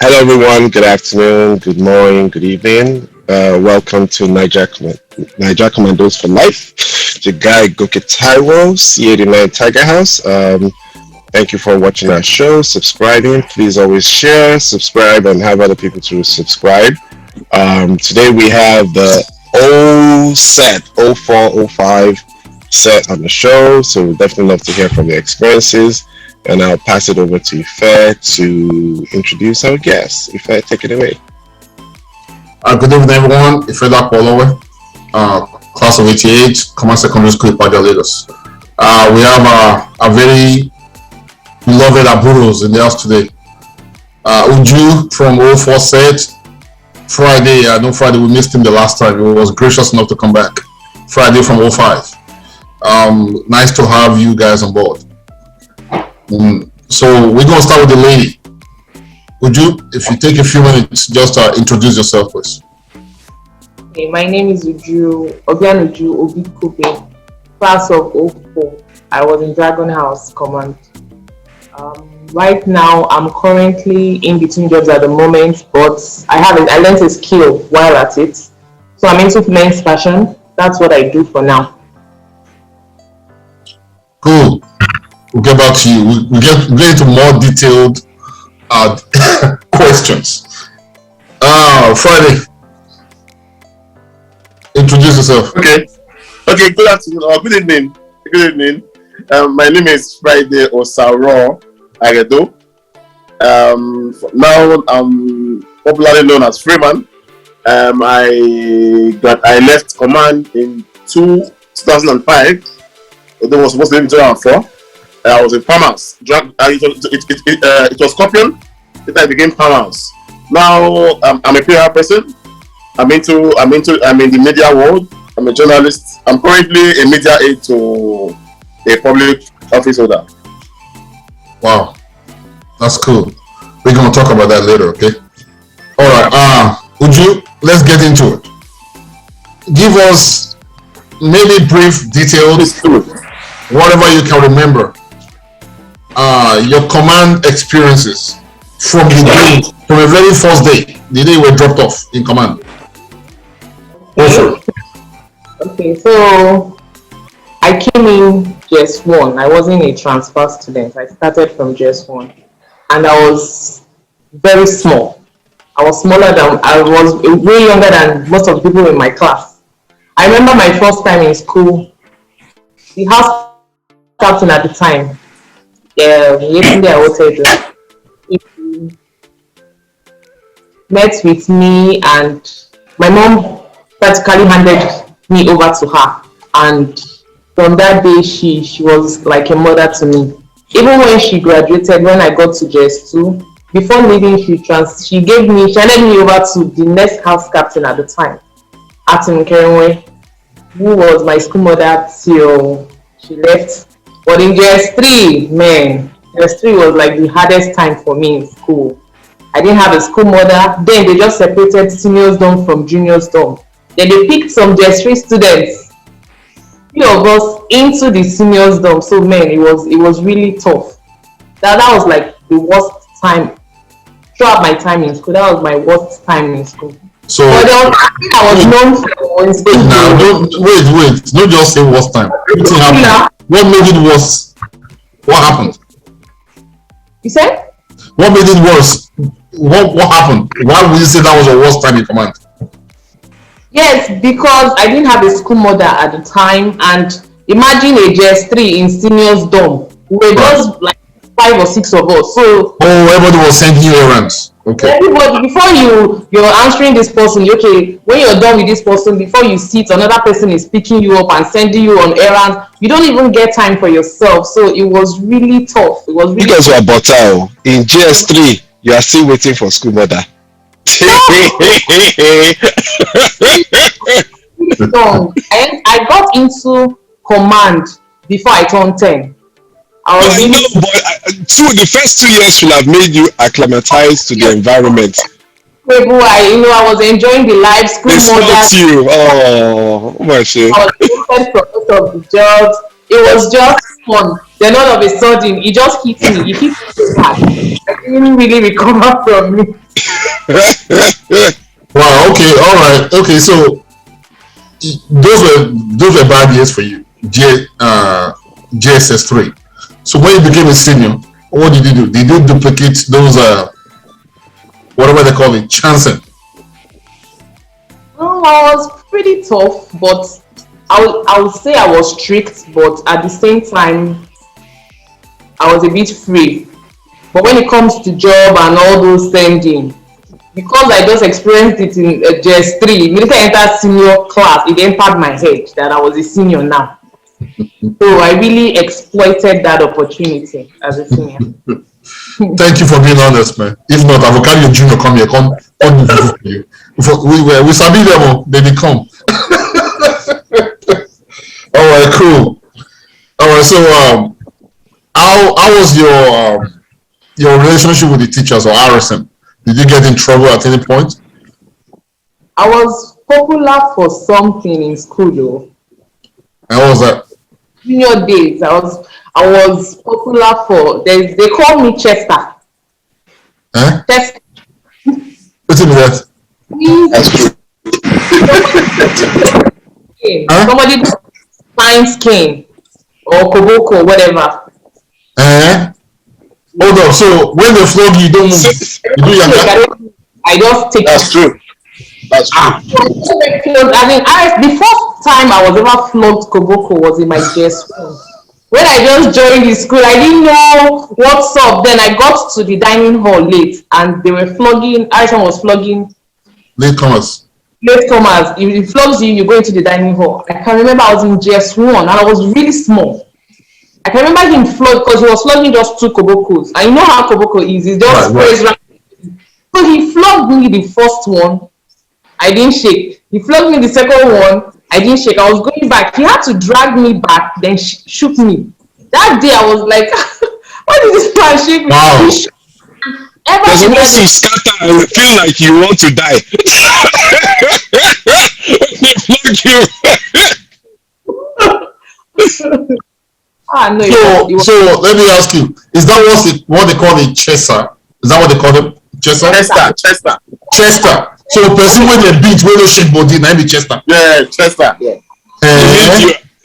Hello, everyone. Good afternoon, good morning, good evening. Welcome to Naija Commandos for Life. The guy Goke Taiwo, C89 Tiger House. Thank you for watching our show, subscribing. Please always share, subscribe, and have other people to subscribe. Today we have the O set, 0405 set on the show. So we definitely love to hear from your experiences. And I'll pass it over to Ife to introduce our guest. Ife, take it away. Good evening, everyone. Ife Lakpolowe, class of 88, Command Secondary School, Ipaja, Lagos. We have a very beloved Aburos in the house today. Uju from 04 said, Friday, I know Friday, we missed him the last time. He was gracious enough to come back. Friday from 05. Nice to have you guys on board. So we're going to start with the lady. Would you, if you take a few minutes, just introduce yourself, please? Okay, my name is Uju, Obi Kobe, class of 04. I was in Dragon House Command. Right now, I'm currently in between jobs at the moment, but I learned a skill while at it. So I'm into men's fashion. That's what I do for now. Cool. We'll get back to you. We'll get into more detailed questions. Friday, introduce yourself. Okay, good afternoon or good evening. Good evening. My name is Friday Osaro Agedo. Now I'm popularly known as Freeman. I left command in 2005. It was supposed to be in 2004. I was in farmers. It was Scorpion. Then I became farmers. Now I'm a PR person. I'm in the media world. I'm a journalist. I'm currently a media aide to a public office holder. Wow, that's cool. We're gonna talk about that later, okay? All right. Uju, let's get into it. Give us maybe brief details, whatever you can remember. Your command experiences from the very first day, the day you were dropped off in command. Okay, so I came in GS1. I wasn't a transfer student. I started from GS1, and I was very small. I was way younger than most of the people in my class. I remember my first time in school. The house captain at the time, he met with me, and my mom practically handed me over to her, and from that day she was like a mother to me. Even when she graduated, when I got to JS2, before leaving, she handed me over to the next house captain at the time, Atin Kerenwe, who was my school mother till she left. But in JS3, man, JS3 was like the hardest time for me in school. I didn't have a school mother. Then they just separated seniors dorm from juniors dorm. Then they picked some JS3 students, few of us, into the seniors dorm. So man, it was really tough. That was like the worst time throughout my time in school. That was my worst time in school. So but I was known for in school. Now, wait. Don't just say worst time. What made it worse? What happened? You said? What made it worse? What happened? Why would you say that was the worst time in command? Yes, because I didn't have a school mother at the time, and imagine a JS3 in seniors dorm. We were just like 5 or 6 of us. So everybody was sending you errands. Okay. Everybody, before you're answering this person, okay, when you're done with this person, before you sit, another person is picking you up and sending you on errands. You don't even get time for yourself. So it was really tough. It was really because you are Botao in GS3, you are still waiting for school mother. I got into command before I turned 10. The first 2 years should have made you acclimatized to the environment. I was enjoying the life. School mother. You. Oh my shit. I was the first of the jobs. It was just fun. Then all of a sudden, it just hit me. It hit me so hard. I didn't really recover from it. Wow. Okay. All right. Okay. So those were bad years for you. JSS 3. So when you became a senior, what did you do? Did you duplicate those whatever they call it, chancing? Well, I was pretty tough, but I would say I was strict, but at the same time, I was a bit free. But when it comes to job and all those sending, because I just experienced it in JS3, immediately I entered senior class, it entered my head that I was a senior now. So I really exploited that opportunity as a senior. Thank you for being honest, man. If not, I will carry your junior come here, come do you. We sabi them all, they come. All right, cool. All right, so how was your relationship with the teachers or RSM? Did you get in trouble at any point? I was popular for something in school though. And what was that? Junior days, I was popular for. They call me Chester. Huh? Chester. What's in that? Huh? Somebody finds cane or koboko, whatever. Hold on. So when they flog you, don't move. You do your I just take. That's true. That's true. I mean, the first time I was ever flogged koboko was in my JS1. When I just joined the school, I didn't know what's up. Then I got to the dining hall late, and they were flogging. Aisha was flogging latecomers. Latecomers. If it flogs you, you go into the dining hall. I can remember I was in JS1 and I was really small. I can remember him flog because he was flogging just 2 kobokos. I know how koboko is. It's just sprays right. So he flogged me the first one. I didn't shake. He flogged me the second one. I didn't shake. I was going back. He had to drag me back, then shoot me. That day I was like, why did this man shoot me? Wow. There's almost to scatter and feel like you want to die. They flog you. No, so let me ask you, is that what they call a chester? Is that what they call it? Chester? Chester. So person when they beat, when they shake body, now be chester. Yeah, chester. Yeah.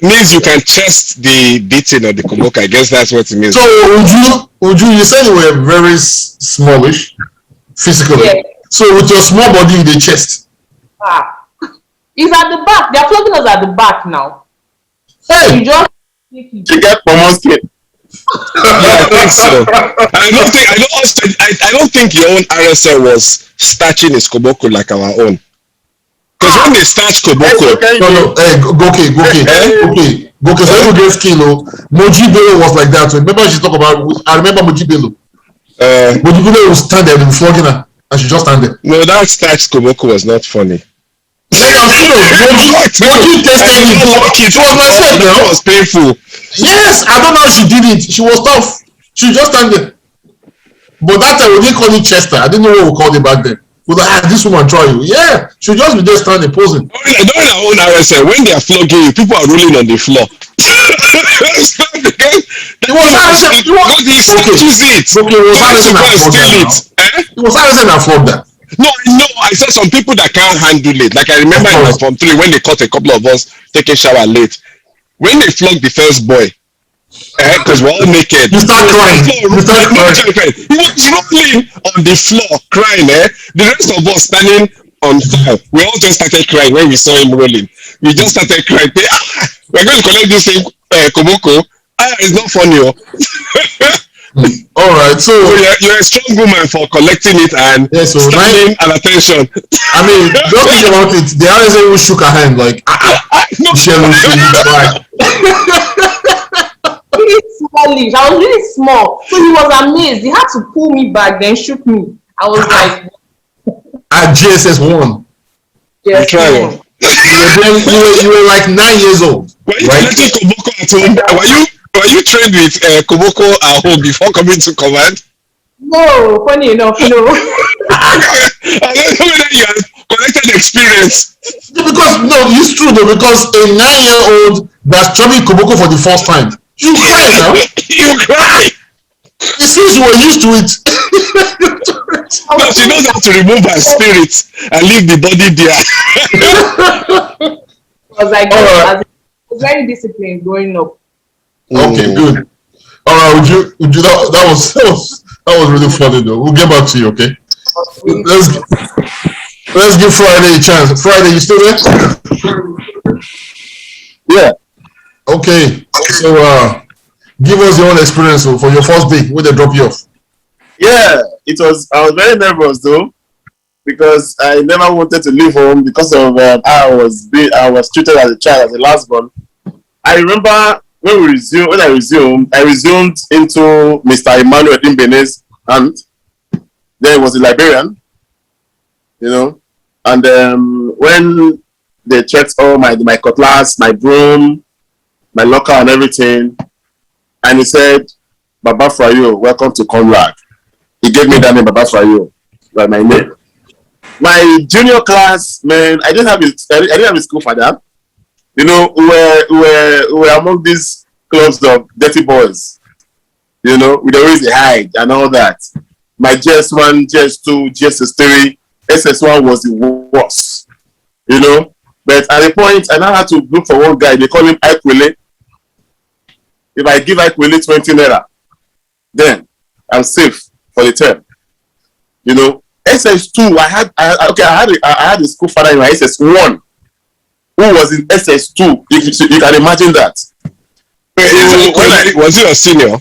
Means you can chest the beating of the koboko. I guess that's what it means. So Uju, you said you were very smallish physically. Yeah. So with your small body in the chest. It's at the back. They're flogging us at the back now. Hey, you just you get common skin. Yeah, I think so. I don't think your own RSL was starching his koboko like our own. Because when they starch koboko, okay. So you get skin. Moji Bello was like that. Remember she talk about? I remember Moji Bello. Moji Bello was stand there and flogging her, and she just stand there. No, that starched koboko was not funny. Moji tested it. It was myself now. It was painful. Yes, I don't know how she did it. She was tough. She just stand there. But that time we didn't call it Chester. I didn't know what we called it back then. We were like, this woman try you. Yeah, she just be there standing posing. During our own RSL, when they are flogging you, people are rolling on the floor. It was RSL. It was RSL that flogged that. No, I said some people that can't handle it. Like I remember in my Form 3 when they caught a couple of us taking shower late. When they flogged the first boy, because we're all naked. You start crying. He was rolling on the floor, crying. The rest of us standing on fire. We all just started crying when we saw him rolling. We just started crying. We're going to collect this thing, koboko. It's not funny. All right, so you're a strong woman for collecting it and standing at attention. I mean, just think about it. The RSA will shook her hand like, really smallish. I was really small, so he was amazed. He had to pull me back, then shoot me. I was like, at JSS 1. Yes, you were like 9 years old. Were you collecting koboko at home? Were you trained with koboko at home before coming to command? No, funny enough, no. I don't know whether you have collected experience. Because no, it's true though. Because a 9-year-old that's trying koboko for the first time, you cry now. You cry. It seems you were used to it. No, she knows how to remove her spirit and leave the body there. I was like, All right. I was very disciplined growing up. Okay, good. All right, would you that was really funny though. We'll get back to you, okay? Let's give Friday a chance. Friday, you still there? Yeah. Okay. So give us your own experience for your first day when they drop you off. Yeah, I was very nervous though, because I never wanted to leave home because of how I was treated as a child, as a last born. I remember when I resumed into Mr. Emmanuel Imbene's hand. Then he was a librarian, you know, and when they checked all my cutlass, my broom, my locker and everything, and he said, "Baba Frayo, welcome to Comlag." He gave me that name, Baba Frayo, like my name. My junior class, man, I didn't have a school for that. You know, we were among these clubs of dirty boys. You know, we'd always hide and all that. My GS1, GS2, GS3, SS1 was the worst. You know, but at a point, I now had to look for one guy. They call him Ikwele. If I give Ikwele 20 naira, then I'm safe for the term. You know, SS2, I had a school father in my SS1 who was in SS2. You can imagine that. Was he a senior?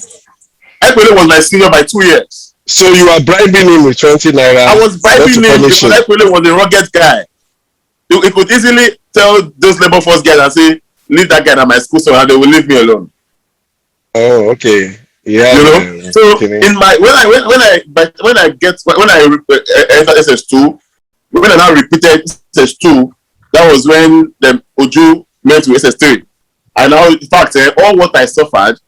Ikwele was my senior by 2 years. So you are bribing him with 20 naira? I was bribing him because Ikwele was a rugged guy. He could easily tell those labor force guys and say, "Leave that guy at my school, so they will leave me alone." Oh, okay. Yeah. You know. So in my when I entered SS2, when I now repeated SS2, that was when the Oju went to SS3. And now, in fact, all what I suffered,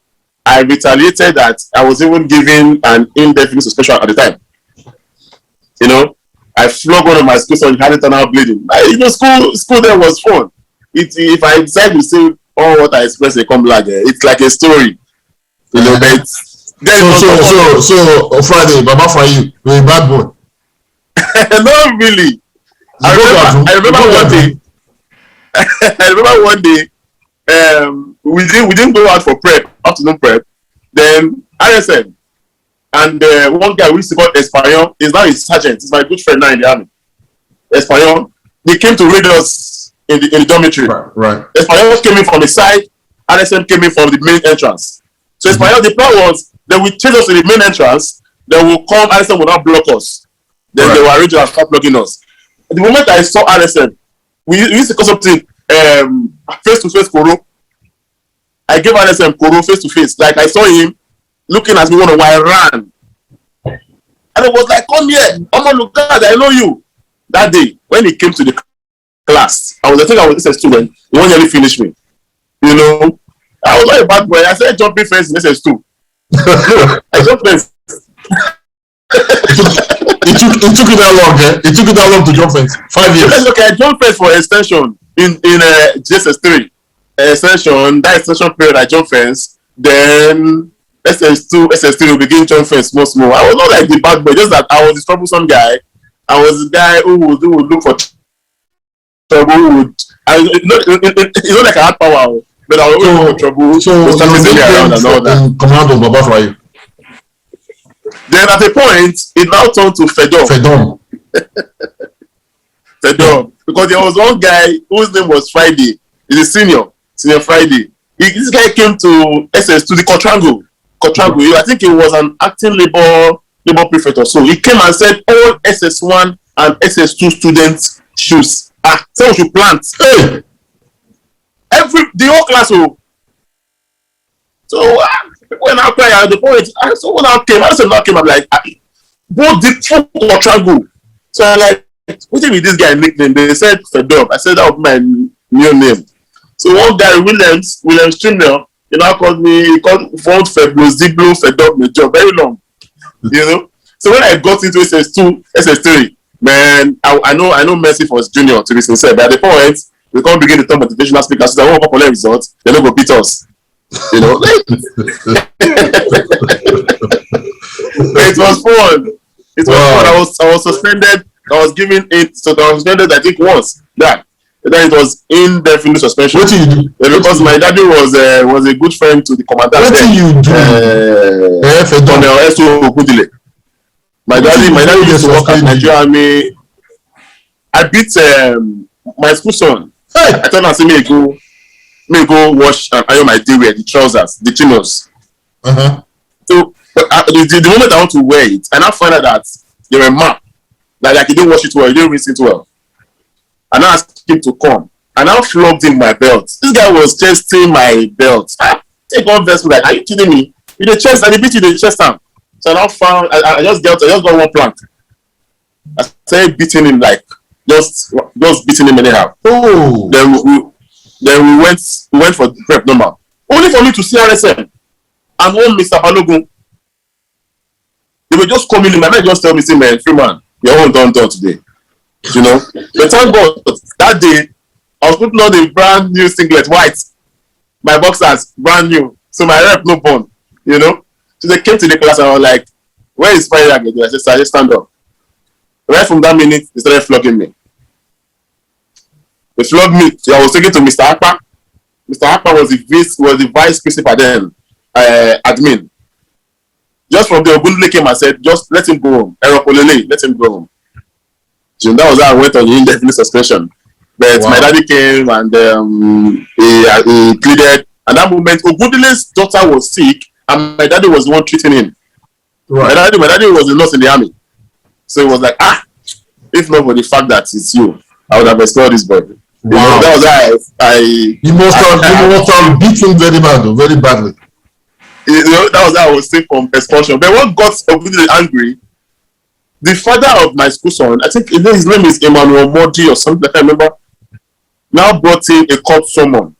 I retaliated that I was even given an indefinite suspension at the time. You know, I flogged one of my schools and had it turn out bleeding. You know, school there was fun. If I decide to say all what I expressed in Comlag, it's like a story. You know, but so Friday, Baba Frayo, you're a bad boy. Not really. I remember one day. We didn't go out for prep, afternoon prep. Then RSM and one guy we used to call Español is now his sergeant. He's my good friend now in the army. Español, he came to raid us in the dormitory. Right. Español came in from the side, RSM came in from the main entrance. So Español, the plan was they will chase us to the main entrance, they will come, RSM will not block us. Then they will arrange to start blocking us. At the moment I saw RSM, we used to call something face to face Koro. I gave RSM Koro face to face. Like I saw him looking at me one of I ran. And I was like, "Come here, Omo Lucas, I know you." That day, when he came to the class, I was a student, he won't nearly finish me. You know, I was not a bad boy. I said jumping fence in SS2. I jumped fence. It took you that long, eh? It took you that long to jump fence. 5 years. Okay, I jumped fence for extension in GSS3. That extension period, I jumped fence. Then SS2, SS3 will begin jump fence more. I was not like the bad boy, just that I was the troublesome guy. I was the guy who would look for trouble. It's not like I had power, but I was looking for trouble. So around and all that. Commando Baba Frayo. Then at a point, it now turned to Fedom. Because there was one guy whose name was Friday. He's a senior Friday. This guy came to SS2, the Cotrango. I think he was an acting labor prefect or so. He came and said all SS1 and SS2 students shoes. Someone should plant. Hey! The whole class. So when I cried at the point, someone now came. I'm like, both the full Cotrango. So I'm like, what is this guy nickname? They said Fedom. I said that was my new name. So one guy, William Strimler, called me, he called Febro, Ziblo, Fedom, Major, very long. You know? So when I got into SS2, SS3, man, I know Mercy was junior, to be sincere, but at the point, we can't begin to talk motivational speakers, so I want popular results, they're not going to beat us. You know? It was fun. I was suspended I was given it, so I was suspended, I think, once. That. Then it was indefinite suspension. What did you do? Because my daddy was a good friend to the commandant. What did you do? Colonel S.O. Okudile. My daddy used to work at Nigerian Army. I beat my school son. Hey. I told him, I said, may go wash and iron my day wear, the trousers, the chinos. So the moment I want to wear it, and I find out that you're a map. Like you didn't wash it well, you didn't rinse it well. And I asked him to come. And I flogged him my belt. This guy was testing my belt. Take one verse, like, are you kidding me? In the chest, and he beat you in the chest arm. So I found I just got one plank. I started beating him like just beating him anyhow. Oh. Then we went for prep normal. Only for me to see RSM and one Mr. Balogun. They were just coming in. My man just tell me, say, man, Freeman, your own done today. You know? But thank God, that day, I was putting on a brand new singlet, white. My boxers, brand new. So my rep, no bone. You know? So they came to the class and I was like, where is Friday again? I said, sir, just stand up. Right from that minute, they started flogging me. They flogged me. So I was taken to Mr. Akpa. Mr. Akpa was the vice principal then, admin. Just from there, Ogundele came and said, just let him go home. Let him go home. So that was how I went on indefinite suspension. But my daddy came and he pleaded. At that moment, Ogundele's daughter was sick and my daddy was the one treating him. Right. My daddy was a nurse in the army. So it was like, if not for the fact that it's you, I would have restored this boy. Wow. That was how You must have beaten very badly. You know, that was how I was safe from expulsion. But what got Ogundele angry, the father of my school son, I think his name is Emmanuel Modi or something, I can't remember, now brought in a court summon.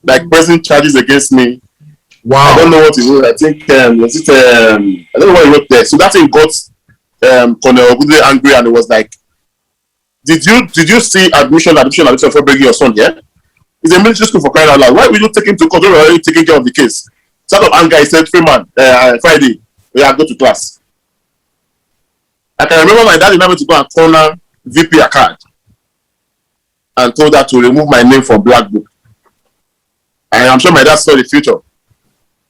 Like pressing charges against me. Wow. I don't know what he wrote. I think I don't know what he wrote there. So that thing got Colonel Ogundele angry and it was like, did you see admission for bringing your son here? It's a military school for crying out loud. Why will you take him to court when we're already taking care of the case? Out of anger, he said, Freeman, Friday, we have to go to class. I can remember my dad remembered to go and corner VP Akkad and told her to remove my name from Black Book. And I'm sure my dad saw the future.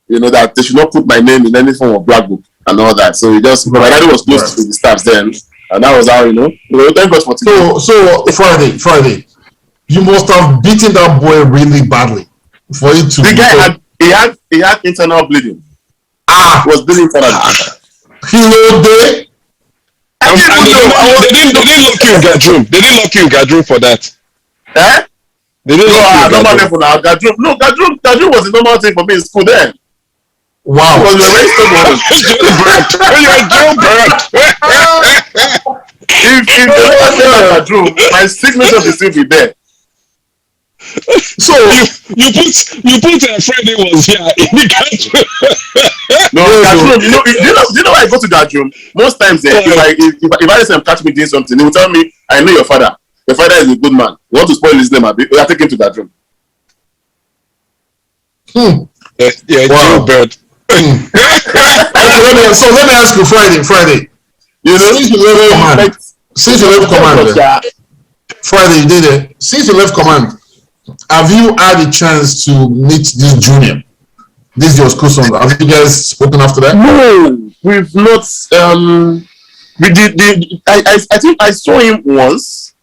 You know, that they should not put my name in any form of Black Book and all that. So my daddy was close to the staffs then. And that was how, thank God for today. So Friday, you must have beaten that boy really badly for it to. The guy had internal bleeding. He was bleeding internally. He was there. They didn't lock you in Gadroom. They didn't lock you in Gadroom for that. Eh? They didn't lock you in Gadroom. No, Gadroom was the normal thing for me in school then. Wow. Because we were very stubborn. You're jailbird. If they never say that Gadroom, my signature will still be there. So you put Friday was here in the Gadroom. No, Gadroom. You know why I go to Gadroom? Most times, if I say I'm catching me doing something, they will tell me, I know your father. Your father is a good man. You want to spoil his name, we are taking to Gadroom. Yeah, wow. Jailbird. So let me ask you, Friday. You know, since you left command, Friday, you did it. Since you left command, have you had a chance to meet this junior? This is your school son. Have you guys spoken after that? No, we've not. We did. I think I saw him once.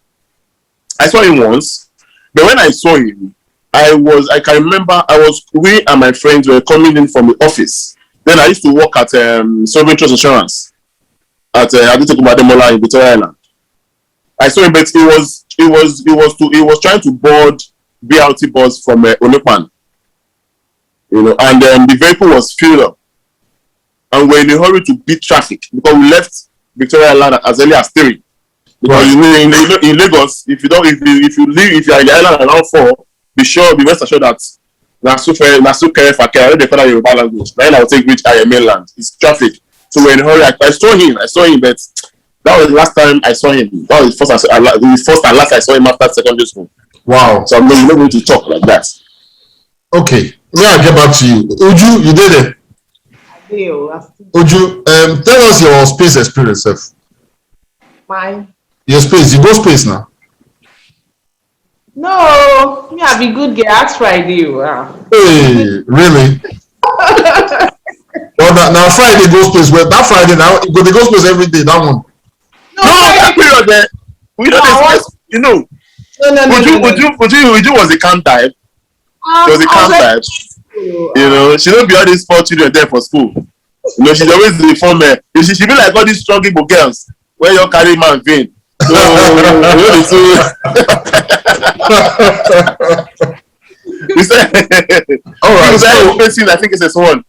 But when I saw him, I can remember we and my friends were coming in from the office. Then I used to work at Sovereign Trust Insurance at Aditeku in Victoria Island. I saw him, but he was trying to board BRT bus from Olupan. You know, and the vehicle was filled up. And we're in a hurry to beat traffic because we left Victoria Island as early as 3. Because in Lagos, if you are in the island around 4, be rest assured that Nasu Kere Fakere, I they call that Yoruba language. Then I will take which I am mainland. It's traffic. So we're in a hurry. I saw him, but that was the last time I saw him. That was the first and last I saw him after secondary school. Wow. So I'm not going to talk like that. Okay. Now I get back to you. Uju, you did it. I did. Uju, tell us your space experience, sir. My Your space, you go space now. no, me I be good girl. Ask Friday. Hey, really? Well, now Friday go space. Well, that Friday now, you go the go space every day. That one. No, No, that Friday. period there, we don't I want. discuss, you know, No, no, no, no, no. Uju was the camp type. She was the I was camp like, type. You know, she don't be all these poor children there for school. You know, she's always the former. She be like all these strong Igbo girls where you carry man vein. So, you know, so we said, All right. So, facing, I think it's a one.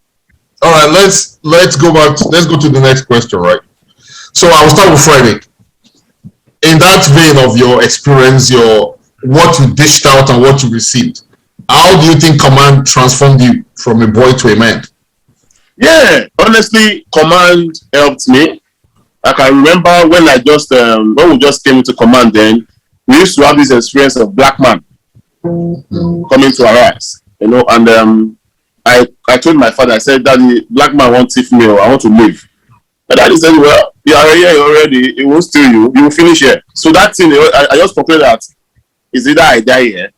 all right. Let's go back. Let's go to the next question. Right. So I will start with Friday. In that vein of your experience, your what you dished out and what you received, how do you think command transformed you from a boy to a man? Yeah, honestly, command helped me. I can remember when I just when we just came into command. Then we used to have this experience of black man coming to our house, you know, and I told my father, I said, "Daddy, black man won't thief me, or I want to leave." And Daddy said, "Well, you are here already. It won't steal you. You will finish here." So that thing, I just concluded that is either I die here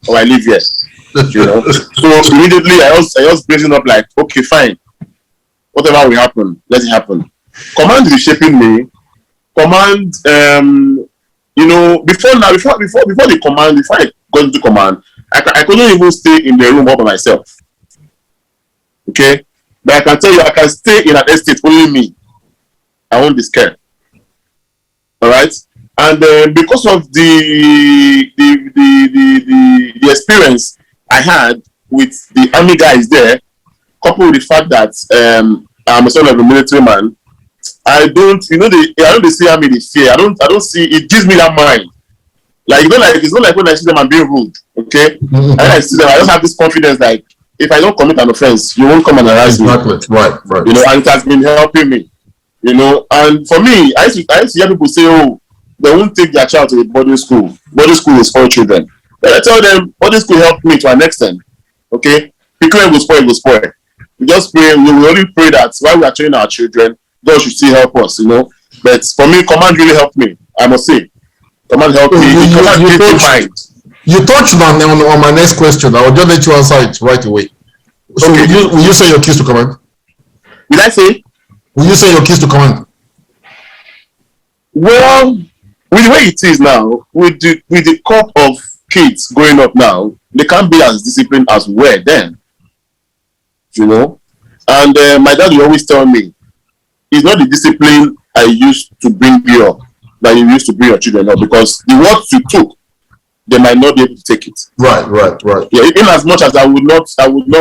or I live here. You know. So immediately I was blazing up like, okay, fine. Whatever will happen, let it happen. Command is shaping me. Command, you know, before the command, before I got into command, I couldn't even stay in the room all by myself. Okay, but I can tell you, I can stay in an estate only me. I won't be scared. All right, and because of the experience I had with the army guys there, coupled with the fact that I'm a son of a military man, I don't, you know, I don't see army the fear. I don't see it gives me that mind. Like, you know, like it's not like when I see them I'm being rude. Okay, and I see them, I just have this confidence like if I don't commit an offense, you won't come and harass me. Exactly. Right. You know, and it has been helping me. You know, and for me, I used to hear people say, "Oh, they won't take their child to the boarding school. Boarding school is for children." But I tell them, boarding school helped me to an extent. Okay, picking will spoil, will spoil. We just pray. We will only pray that while we are training our children, God should still help us. You know, but for me, command really helped me. I must say, command helped me. Command gave me mind. You touched on my next question. I will just let you answer it right away. So Okay. will you say your keys to command? Did I say? Will you say your keys to command? Well, with the way it is now, with the crop of kids growing up now, they can't be as disciplined as we were then. You know, and my dad will always tell me, it's not the discipline I used to bring you up that you used to bring your children up, because the words you took, they might not be able to take it. Right. Yeah, in as much as I would not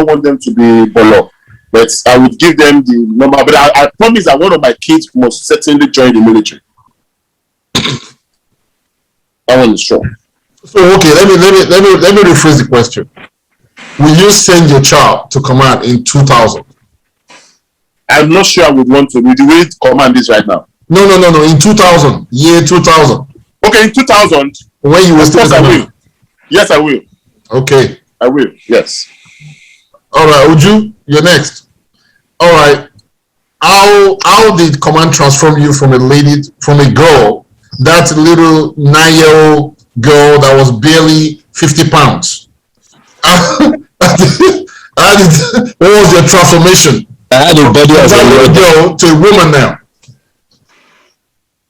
want them to be bolo, but I would give them the number. But I promise that one of my kids must certainly join the military. That one is sure. So okay, let me rephrase the question. Will you send your child to command in 2000? I'm not sure I would want to with the way command is right now. No. In 2000, year 2000. Okay, in 2000. When you were Of still course I command. will. Yes, I will. Okay. I will. Yes. All right, Uju, you're next. All right. How did command transform you from a girl, that little 9-year-old girl that was barely 50 pounds? What was your transformation? I had a body as a little girl to a woman now.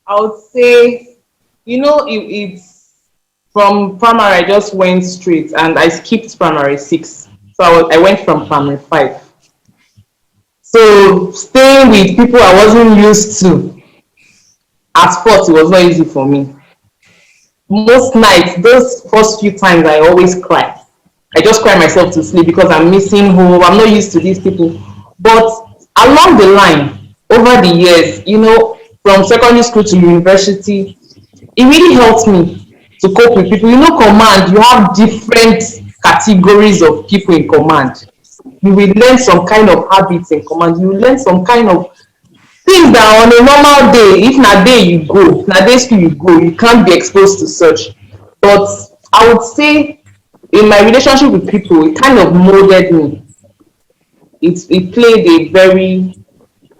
I would say, you know, it's from primary, I just went straight and I skipped primary 6. So I went from primary 5. So staying with people I wasn't used to at first, it was not easy for me. Most nights, those first few times, I always cry. I just cry myself to sleep because I'm missing home. I'm not used to these people. But along the line, over the years, you know, from secondary school to university, it really helped me to cope with people. You know, command, you have different categories of people in command. You will learn some kind of habits in command. You will learn some kind of things that on a normal day, if na day you go, na day school you go, you can't be exposed to such. But I would say in my relationship with people, it kind of molded me. It played a very,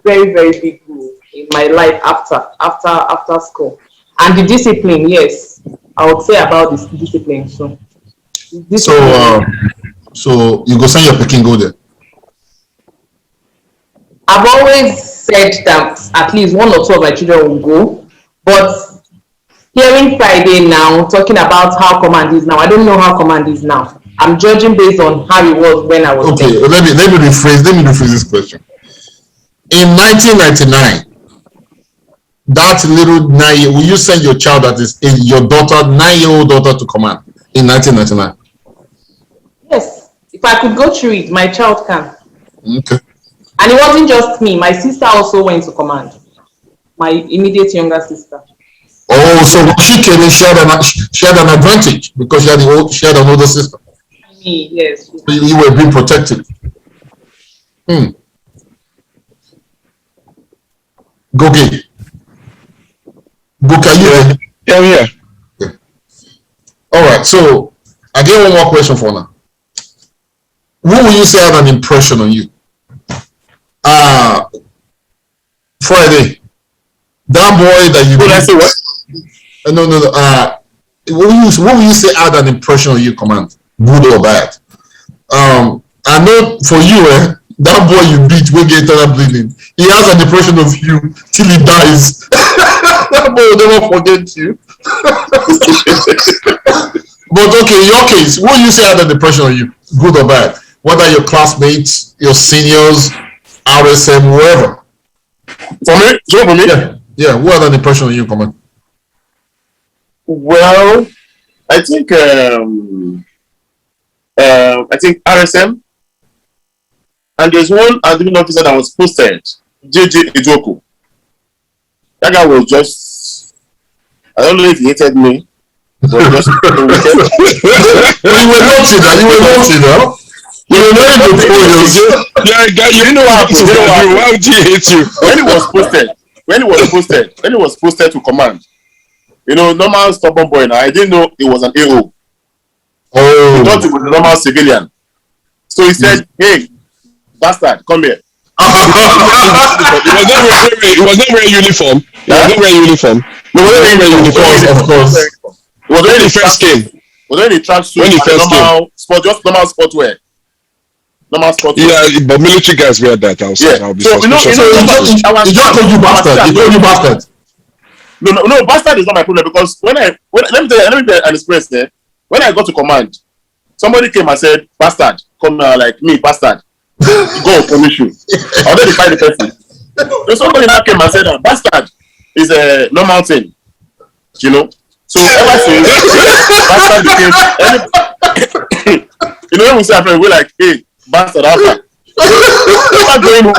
very, very big role in my life after school. And the discipline, yes, I would say about this discipline. So, So you go send your picking go there. I've always said that at least one or two of my children will go, but hearing Friday now talking about how command is now, I don't know how command is now. I'm judging based on how it was when I was Okay, there. let me rephrase this question. In 1999, that little 9-year, will you send your child, that is your daughter, 9-year-old daughter, to command in 1999? Yes, if I could go through it, my child can. Okay. And it wasn't just me. My sister also went to command. My immediate younger sister. Oh, so when she came in, she had an advantage because she had an older sister. Me, yes. So you were being protected. Gogi. Gogi, are you there? Yeah, I'm here. Okay. All right. So I get one more question for now. Who will you say had an impression on you? Friday. That boy that you. Did I say what? No. What will you say had an impression on you, command, good or bad? I know for you, that boy you beat will get internal bleeding. He has an impression of you till he dies. That boy will never forget you. But okay, in your case, what will you say had an impression on you, good or bad? What are your classmates, your seniors, RSM, whoever? For me? For me? Yeah. Who had an impression on you, command? Well, I think RSM, and there's one admin officer that was posted, JJ Ejoko. That guy was just, I don't know if he hated me, but just You were naughty, You were not notorious. Yeah, guy, you know what? Why would he hate you? When it was posted to command, normal stubborn boy now, I didn't know it was an AO. Oh. He thought it was a normal civilian. So he said, hey, bastard, come here. He was not wearing uniform. He was not wearing uniform. No, of course. It was when he first came. When he tracksuit, normal sportwear. Yeah, but military guys wear that. I'll be so he just called you bastard. He called you bastard. No, bastard is not my problem, because let me tell you an experience there. When I got to command, somebody came and said, bastard, come like me, bastard. Go punish you. I already find the person. So somebody now came and said, bastard is a normal thing. So ever since bastard became when we say our friend, we're like, hey, bastard, after. After going home,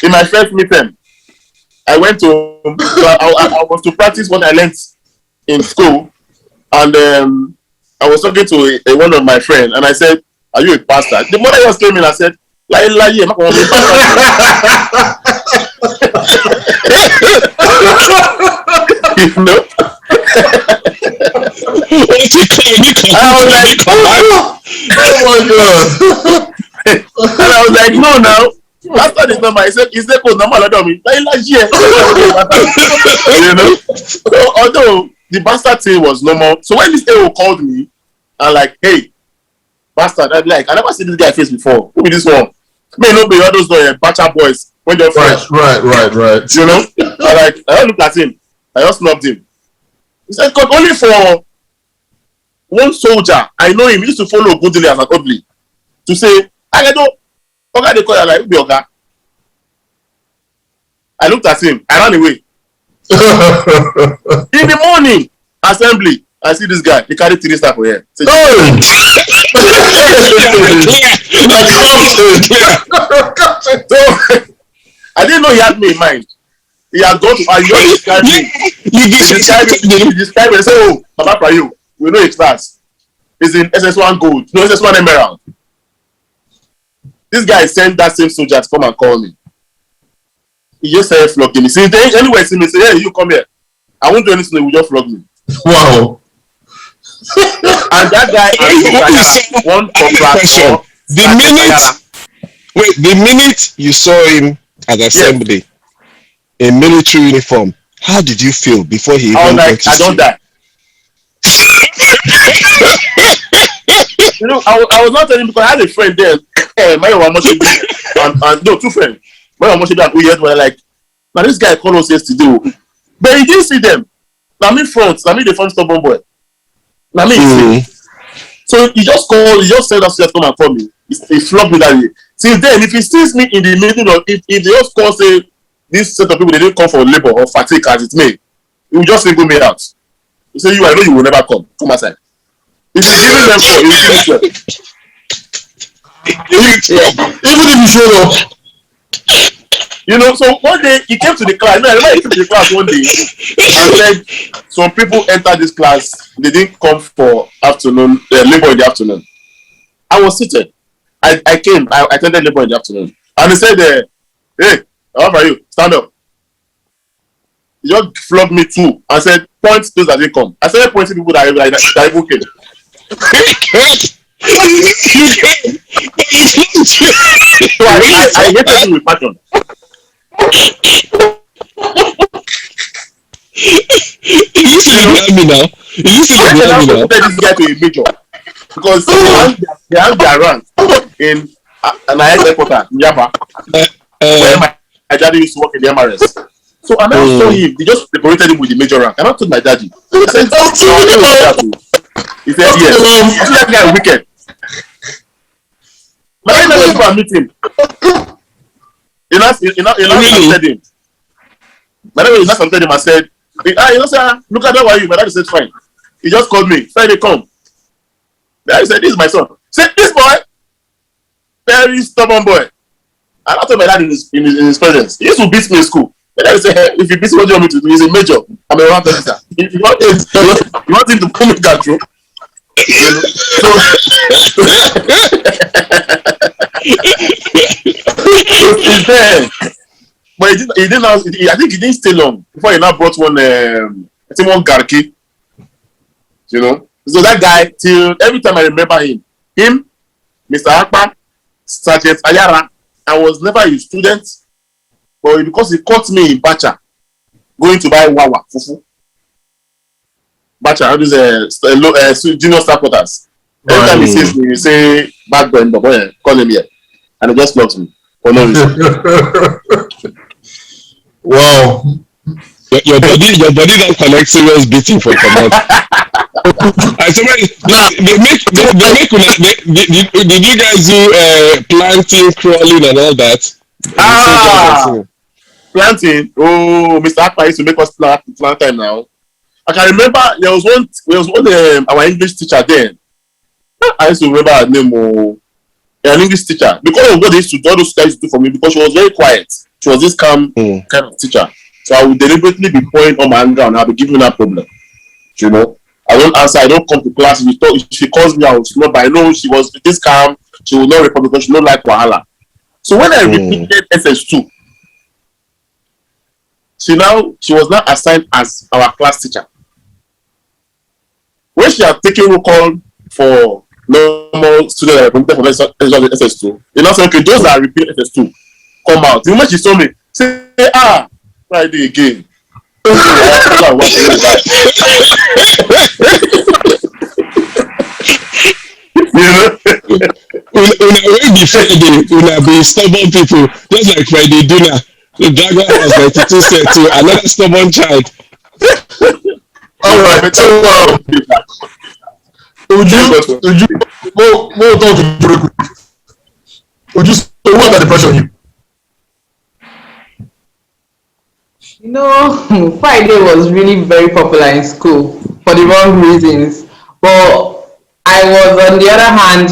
in my first meeting, I went to I was to practice what I learned in school, and I was talking to one of my friends, and I said, are you a bastard? The mother just came in and said, I was like, no, now. Bastard is not my. He said, normal under me. So, although the bastard thing was normal, so when this AO called me and like, hey, bastard, I'd be like, I never seen this guy face before. Who be this one? May not be all those bachelor boys when they're fresh. Right. I looked at him. I just snubbed him. He said, God, only for one soldier, I know him, he used to follow Goodly as an ugly. To say, I don't. Okay, they call you like, okay. I looked at him. I ran away. In the morning, assembly, I see this guy. He carried 3 staff for here. So, I didn't know he had me in mind. He had gone to. I just described me. He described me. He said, "Oh, Papa, for you, we know his class. He's in SS1 Gold, no SS1 Emerald." This guy sent that same soldier to come and call me. He just started flogging me. See, anyway, see me say, "Hey, you come here. I won't do anything. He will just flog me." Wow. And that guy one question. The minute you saw him at assembly in military uniform, How did you feel before he I was even like, I noticed don't you? die. I was not telling him because I had a friend then, my Moshebi, and no, two friends. My Moshebi and Uyed were like, now this guy called us yesterday, but he didn't see them. Now me front, now me the front stubborn boy. Now me see. So he just called, he just said that come and call me. He flogged me that way. Since then, if he sees me in the middle of, if they just call say this set of people they didn't come for labor or fatigue as it may, he will just single me out. He say, I know you will never come. Come outside. If you're giving them for, you will give Even if you show up. So one day he came to the class. I remember he came to the class one day and said some people entered this class, they didn't come for afternoon, labor in the afternoon. I was seated. I attended labor in the afternoon. And he said, hey, how are you? Stand up. He just flogged me too and said, point those that didn't come. I started pointing people that even came. So I hated him with passion. Is this in the army now? Is this in the army now? This guy to a major because they have their rank in an headquarters in Yaba, where my daddy used to work in the MRS. So I now saw him. They just decorated him with the major rank. And I told my daddy. I said, he said, yes. I said, that guy is wicked. My daddy never go and meet him. Said him. My daddy said him. I said, sir, look at that. Why you? My daddy said, fine. He just called me. Friday, come. My daddy said, this is my son. Say, this boy, very stubborn boy. And I told my dad in his presence. He used to beat me in school. And I say, if you beat me, what do you want me to do? He's a major. I'm a rank officer. You want him to pull me that through? He's there. But he didn't. I think he didn't stay long before he now brought one. I think one Garki. So that guy, till every time I remember him, Mr. Akpa, Sergeant Ayara, I was never a student, but because he caught me in Bacha, going to buy Wawa Fufu. Bacha, how is junior staff quarters. Every time he sees me, he say bad boy, boy, call him here, and he just blocks me for no reason. Wow. Your body don't collect serious beating for command. Did you guys do planting, crawling, and all that? Planting. Oh, Mr. Akpa used to make us plant time now. I can remember there was one our English teacher then. I used to remember her name. An English teacher, because of what they used to do, all those guys do for me, because she was very quiet. She was this calm kind of teacher. So I would deliberately be pouring on my anger and I'll be giving her problem. I don't answer, I don't come to class. If she calls me, I will not, but I know she was this calm, she will not report because she don't like Wahala. So when I repeated SS2, she was now assigned as our class teacher. When she had taken roll call for normal students that are promoted for SS2, they now say, okay, those that are repeating SS2, come out. The moment she saw me, say, Friday again. When be Friday, be stubborn people, just like Friday dinner. The Dragon has 92 set to another stubborn child. Alright, so what are the pressure on you? Friday was really very popular in school for the wrong reasons. But I was, on the other hand,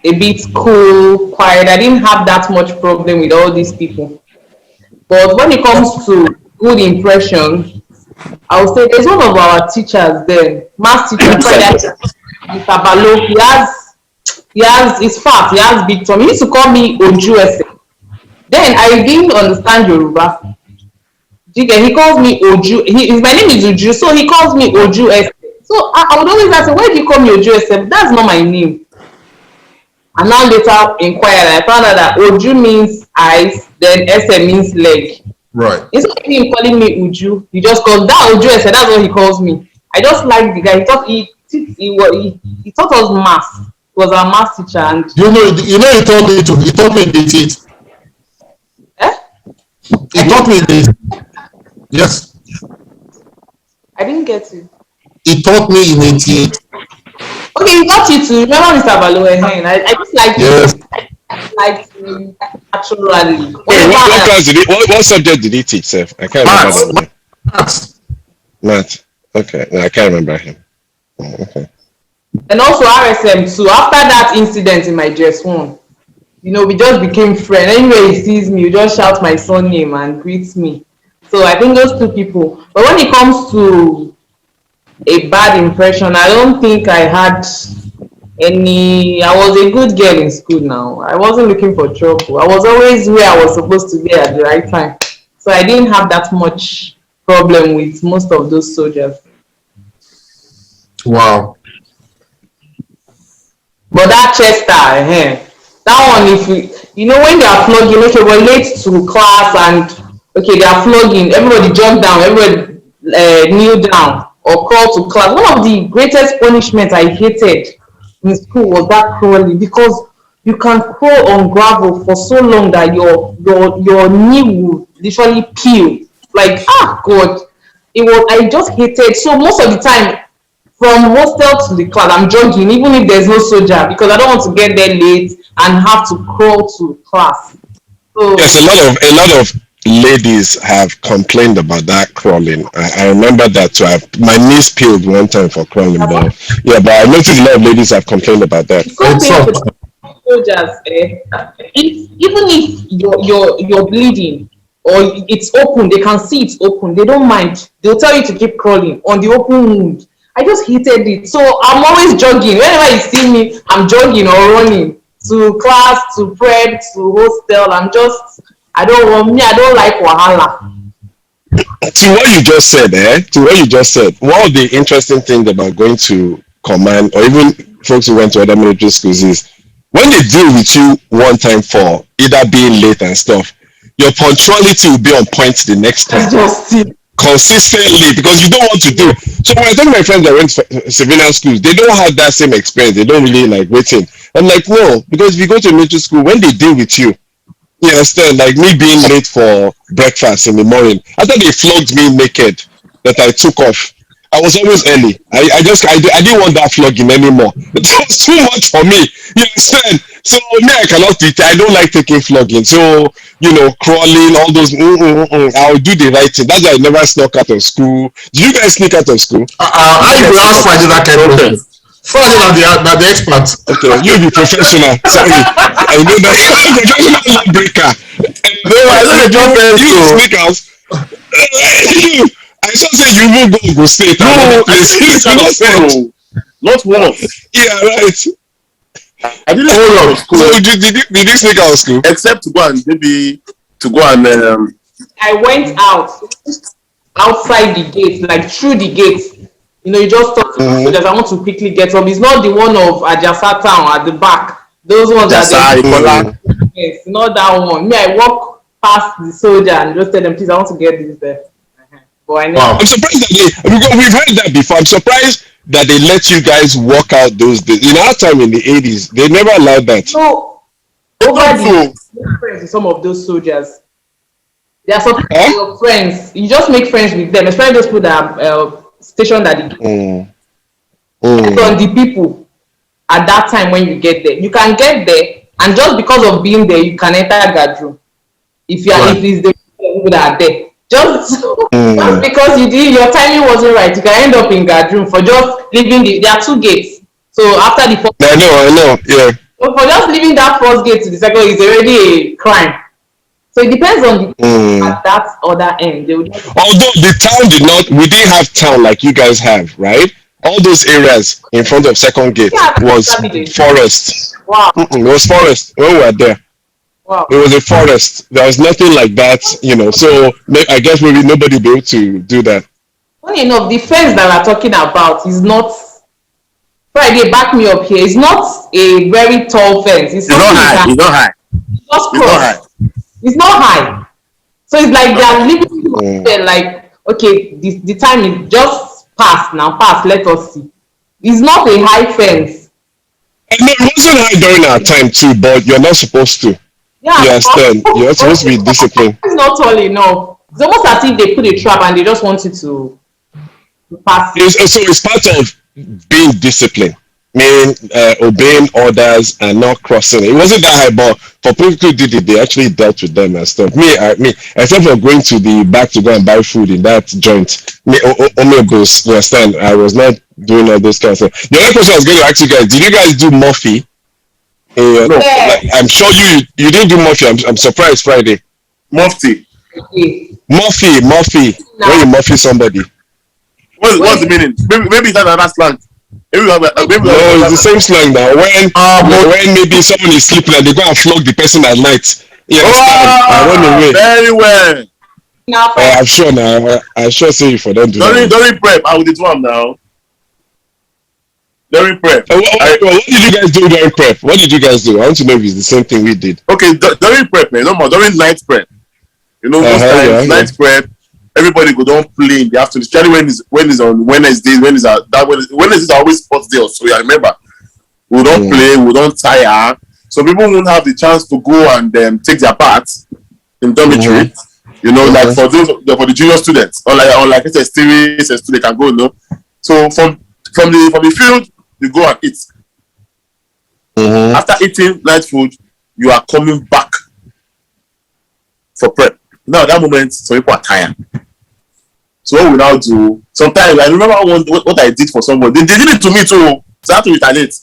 a bit cool, quiet. I didn't have that much problem with all these people. But when it comes to good impression, I would say there's one of our teachers then, math teacher, Mr. Balo. It's fact, he has big tongue. He used to call me Oju. Then I didn't understand Yoruba. He calls me Oju. My name is Uju, so he calls me Oju. So I would always ask him, why do you call me Oju? That's not my name. And now later inquired, I found out that Oju means eyes, then SM means leg. Right. Instead of him calling me Uju, he just calls that Uju. I said that's what he calls me. I just like the guy. He taught us math. He was our math teacher, and He taught me to. He taught me in the teeth. eh? He taught me in the. Yes. I didn't get it. He taught me in 88. Okay, he taught you to remember Mr. Balowe. I just like Yes. naturally. Wait, Whenever what class did he? What subject did he teach, Seth? I can't remember Maths. that name. Maths. Math. Okay, no, I can't remember him. Oh, okay. and also RSM too. After that incident in my JS1, we just became friends. Anyway, he sees me, you just shout my son name and greets me. So I think those two people. But when it comes to a bad impression, I don't think I had any. I was a good girl in school now. I wasn't looking for trouble. I was always where I was supposed to be at the right time. So I didn't have that much problem with most of those soldiers. Wow. But that Chester, that one, if when they are flogging, okay, we're late to class and okay, they are flogging, everybody jump down, everybody kneel down or crawl to class. One of the greatest punishments I hated in school was that crawling, because you can crawl on gravel for so long that your knee will literally peel. Like, God, I just hated. So most of the time, from hostel to the class, I'm jogging, even if there's no soldier, because I don't want to get there late and have to crawl to class. So Yes, a lot of ladies have complained about that crawling. I remember that too. My knees peeled one time for crawling, but I noticed a lot of ladies have complained about that. it's so It's painful soft. for soldiers. Even if you're bleeding or it's open, they can see it's open. They don't mind. They'll tell you to keep crawling on the open wound. I just hated it. So I'm always jogging. Whenever you see me, I'm jogging or running to class, to prep, to hostel. I don't like wahala. To what you just said, one of the interesting things about going to command or even folks who went to other military schools is when they deal with you one time for either being late and stuff, your punctuality will be on point the next time. Consistently, because you don't want to do. So when I tell my friends that went to civilian schools, they don't have that same experience. They don't really like waiting. I'm like, no, because if you go to military school, when they deal with you, you understand, like me being late for breakfast in the morning, after they flogged me naked that I took off, I was always early. I didn't want that flogging anymore. It was too much for me. You understand? So me, I cannot do it. I don't like taking flogging. So crawling, all those. I'll do the right thing. That's why I never snuck out of school. Do you guys sneak out of school? I will ask Friday that kind of question. Friday are the experts. Okay, you be professional. Sorry, I know that professional lawbreaker. No, I don't just You sneak out. I saw say you will go state. no, I Place. didn't school. Not once. Yeah, right. I didn't go out of school So did you sneak out of school? except to go and I went outside the gate, like through the gate. You just talk to the soldiers. I want to quickly get up. It's not the one of Ajasa town at the back. Those ones Ikola. Yes, not that one. Me, I walk past the soldier and just tell them, please, I want to get this there. But I never. Wow. I'm surprised that because we've heard that before. I'm surprised that they let you guys walk out those days. In our time in the 80s, they never allowed that. So, over the friends with some of those soldiers, they are some your friends. You just make friends with them, especially those people that are stationed at the gate. On the people at that time when you get there. You can get there, and just because of being there, you can enter guard room. If it's the people that are there. Just because your timing wasn't right, you can end up in guard room for just leaving there are two gates. So after the first I know, yeah. So for just leaving that first gate to the second is already a crime. So it depends on the at that other end. Although the town we didn't have town like you guys have, right? All those areas in front of second gate was forest. Wow. It was forest when we were there. Wow. It was a forest. There was nothing like that, So I guess maybe nobody be able to do that. Funny enough, the fence that we're talking about is not. Friday, back me up here. It's not a very tall fence. It's not high. It's not high. Just cross. It's not high. So it's like they're living there like, okay, the time is just past now, pass, let us see. It's not a high fence. And no, it wasn't high during our time too, but you're not supposed to. Yeah, You understand? You're supposed to be disciplined. it's not tall enough. It's almost as if they put a trap and they just want you to pass it. So it's part of being disciplined, meaning obeying orders and not crossing it. It wasn't that high, but for people who did it, they actually dealt with them and stuff. Me, except for going to the back to go and buy food in that joint, omnibus, you understand? I was not doing all those kinds of stuff. The other question I was going to ask you guys: did you guys do Murphy? No, Like, I'm sure you didn't do Murphy. I'm surprised Friday. Mufti. Okay. Murphy. When you Murphy somebody. What's the meaning? Maybe it's another slang. Maybe No, it's the same slang now. When maybe someone is sleeping and they go and flog the person at night. You understand? I run away. Very well. Now, I'm sure now. I sure say if I don't do that. During prep, I will do one now. During prep. What did you guys do during prep? What did you guys do? I want to know if it's the same thing we did. Okay, during prep, man, no more. During night prep. You know, most times, night prep, everybody go don't play in the afternoon. Especially when it's on Wednesdays, Wednesdays are always sports day, so I remember. We don't play, we don't tire. So people won't have the chance to go and take their part in dormitory. You know, like for the junior students, or like SS3, SS2, they can go, you know. So from the field, you go and eat. After eating night food, you are coming back for prep. Now at that moment, some people are tired. So what we now do? Sometimes I remember what I did for somebody. They did it to me too. So I had to retaliate.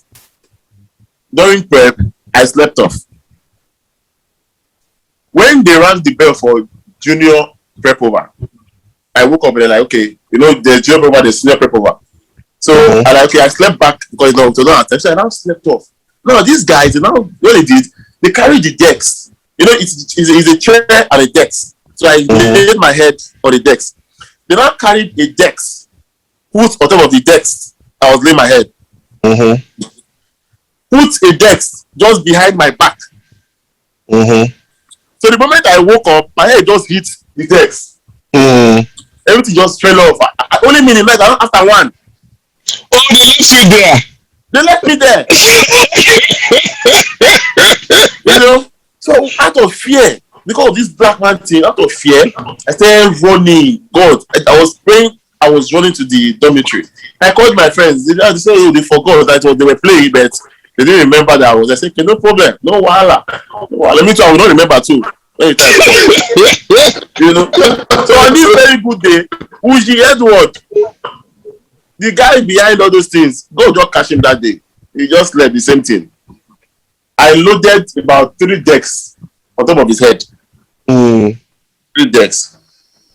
During prep, I slept off. When they rang the bell for junior prep over, I woke up and they're like, okay, you know, the junior prep over, the senior prep over. So I like, okay, I slept back because no, to not attention. I now slept off. No, these guys, you know what they did? They carried the decks. You know, it's a chair and a desk. So I laid my head on the desk. They now carried a desk, put on top of the desk. I was laying my head. Put a desk just behind my back. So the moment I woke up, my head just hit the desk. Everything just fell off. Only minute like after one. Oh, they left you there. They left me there. You know, so out of fear, because of this black man thing, out of fear, I started running. God, I was praying. I was running to the dormitory. I called my friends. They said, oh, they forgot that they were playing, but they didn't remember that I was. I said, okay, no problem, no wahala. Me too, I will not remember too. You know. So on this very good day, Uji Edward, the guy behind all those things, go just catch him that day. He just left the same thing. I loaded about 3 decks on top of his head. 3 decks.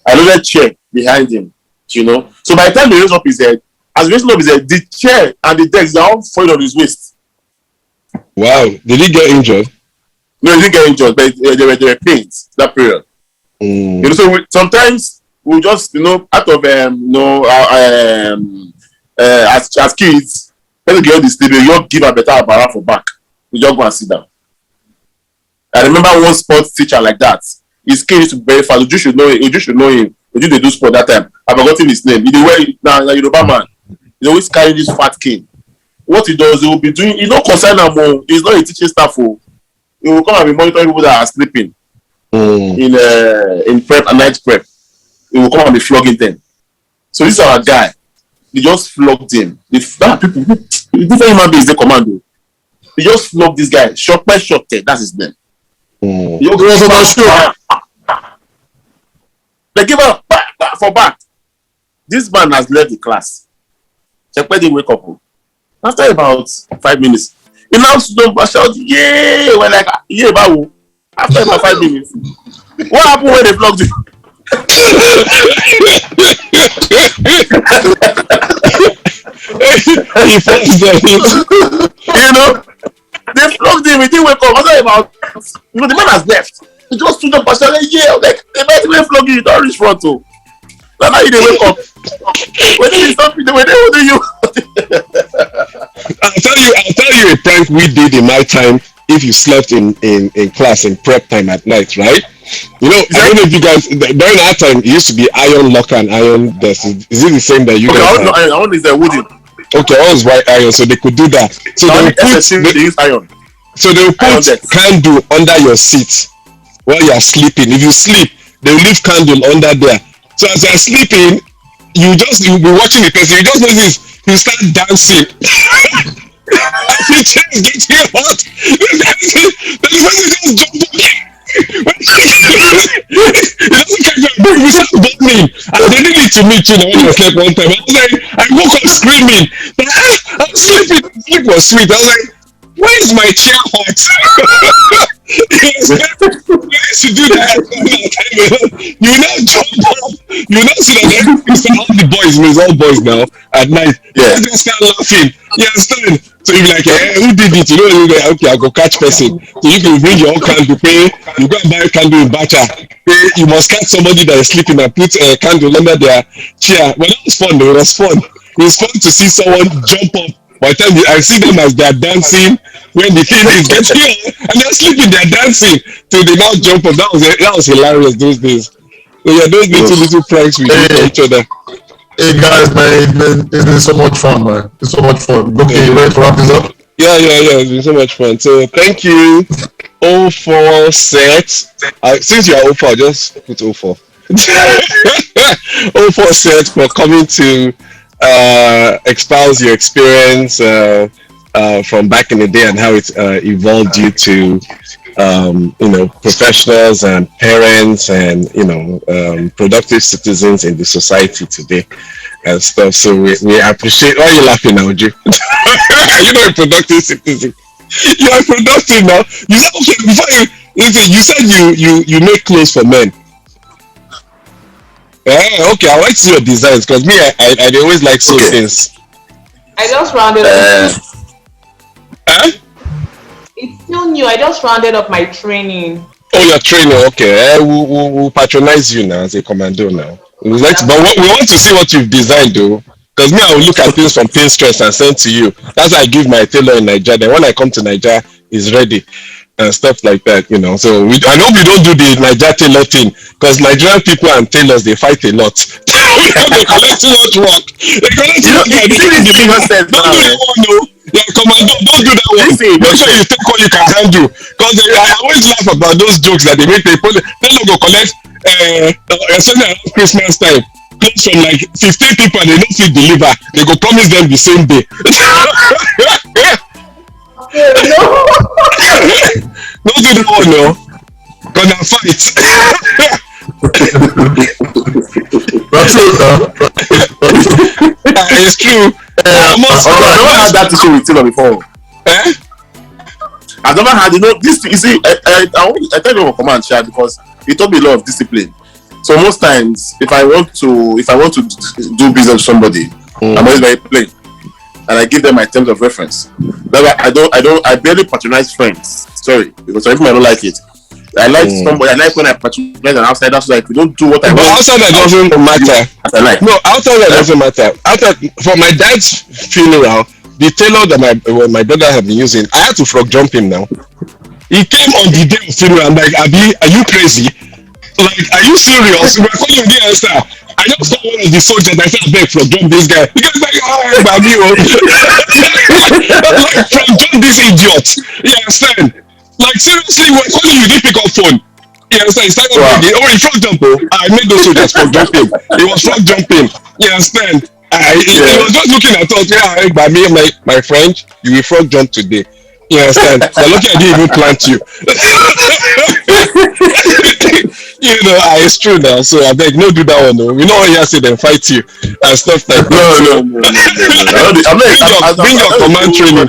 I loaded chair behind him. You know. So by the time he raised up his head, as he raised up his head, the chair and the decks are all falling on his waist. Wow. Did he get injured? No, he didn't get injured, but there were pains that period. You know, so sometimes we just, you know, out of as kids, when you get this table, you don't give a better abara for back. You just go and sit down. I remember one sports teacher like that. His kid used to be very fast. You should know him. You they do sport that time. I've forgotten his name. He wear now Yoruba man. He always carry this fat cane. What he does, he will be doing. He don't concern him. He's not a teaching staff. He will come and be monitoring people that are sleeping in prep and night prep. He will come and be flogging them. So this is our guy. They just flogged him. Different human beings, they commando. They just flogged this guy. Shotted. That's his name. He also not sure. They give up back for back. This man has left the class. Shotted didn't wake up. After about 5 minutes, he now stood up and shouted, "Yeah!" We're like, "Yeah, babu." After about 5 minutes, what happened when they flogged you? He forced them. You know, they flogged him. He didn't wake up. After about, you know, the man has left. He just stood up and shouted, "Yeah!" Like, they might even flog you. You don't reach front too. That's how you didn't wake up. When did you stop? When do you? I'll tell you a prank we did in my time. if you slept in class in prep time at night, right? You know, I don't know if you guys during that time it used to be iron locker and iron desk. Is it the same that you Okay, guys have? I want is the wooden. Okay, all is white iron, so they could do that. So Now they will put they use iron. so they will Iron put desk. candle under your seat while you are sleeping. If you sleep, they will leave candle under there. So as you are sleeping, you'll be watching the person. You just notice you start dancing. As the chair is getting hot, the person just jump up. It doesn't catch my brain. We start burning. And they did it to me too when I slept one time. I was like, I woke up screaming. But I was sleeping. Sleep was sweet. I was like, why is my chair hot? I used to do that. You now jump up. You now see that everything, all the boys, it's all boys now at night. Yeah. They start laughing. You understand? So you be like, who did it? You know, you like, okay, I'll go catch person. So you can bring your own candle, pay. You go and buy a candle in Bacha. Pay. You must catch somebody that is sleeping and put a candle under their chair. But that was fun though. It was fun. It was fun to see someone jump up. By the time I see them as they're dancing, when the thing is getting on, and they're sleeping, they're dancing till they now jump up. That was hilarious those days. So yeah, those little pranks we do for each other. Hey guys, man, it's been so much fun, man. It's so much fun. Okay, you ready to wrap this up? Yeah, it's been so much fun. So thank you, 04 set. Since you are 04, I'll just put 04. 04 set for coming to espouse your experience from back in the day and how it evolved you to professionals and parents and productive citizens in the society today and stuff. So we appreciate. Why are you laughing now, Uju? You're not a productive citizen. You are productive now. You said okay before you said you make clothes for men. Okay, I like to see your designs because me, I always like seeing things. I just rounded up. It's still new. I just rounded up my training. Oh, your training. Okay, we'll patronize you now as a commando now. But we want to see what you've designed though. Because me, I will look at things from Pinterest and send to you. That's how I give my tailor in Nigeria. Then when I come to Nigeria, he's ready. And stuff like that, So I know we don't do the Nigeria tailor thing because Nigerian people and tailors they fight a lot. They collect too much work. They collect too much work. Don't do that one, no. Yeah, commando, don't do that one. Make sure you take all you can handle. Because I always laugh about those jokes that they make. Tailor go collect, especially around Christmas time. Close from like 15 people and they don't fit deliver. They go promise them the same day. Don't do that one, no. Gonna fight. It's true. I've never had that issue with Taylor before. I've never had, this. You see, I tell you about command share because it taught me a lot of discipline. So most times, if I want to do business with somebody, I'm always very plain. And I give them my terms of reference. I barely patronize friends. Sorry, because some people might not like it. I like somebody. I like when I patronize an outsider. So like, we don't do what I want. Outsider doesn't matter. No, outsider doesn't matter. For my dad's funeral, the tailor that my brother had been using, I had to frog jump him now. He came on the day of funeral. I'm like, Abi, are you crazy? Like, are you serious? We're calling the answer. I just saw one of the soldiers. I said, beg from jump this guy. The guy's like, Babi, like, from jump this idiot. You understand? Like, seriously, we're calling you, didn't pick up phone. You understand? He started begging. Oh, he frog jump. I made those soldiers frog jumping. He was frog jumping. You understand? He was just looking at us. Yeah, Babi, my friend, you will frog jump today. You understand? They're lucky I didn't even plant you. It's true now. So I beg, no do that one. No. We know what you say, then fight you and stuff like that. No. Bring your command training.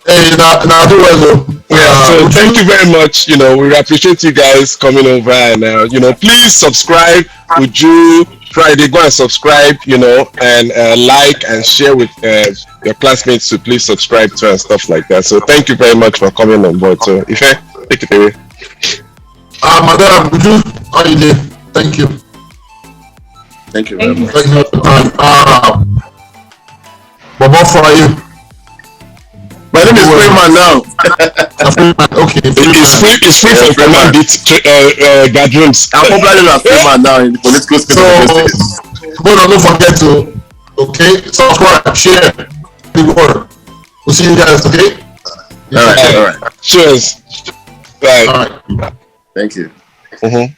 Hey, now do well. Yeah. So thank you very much. We appreciate you guys coming over and please subscribe. Would you Friday go and subscribe? And like and share with your classmates to please subscribe to and stuff like that. So thank you very much for coming on board. So Ife, take it away. Madam, would you? How you doing? Thank you. Thank you very much. Thank you for the time. Bobo, for you. My name is man now. A free man. Okay. It's free Yeah, from free man. command gatherings. I'm popularly a free man now in the political space So, of the state. but don't forget to, okay, subscribe, share the word. We'll see you guys, okay? All right. Cheers. Right. All right. Thank you. Mm-hmm.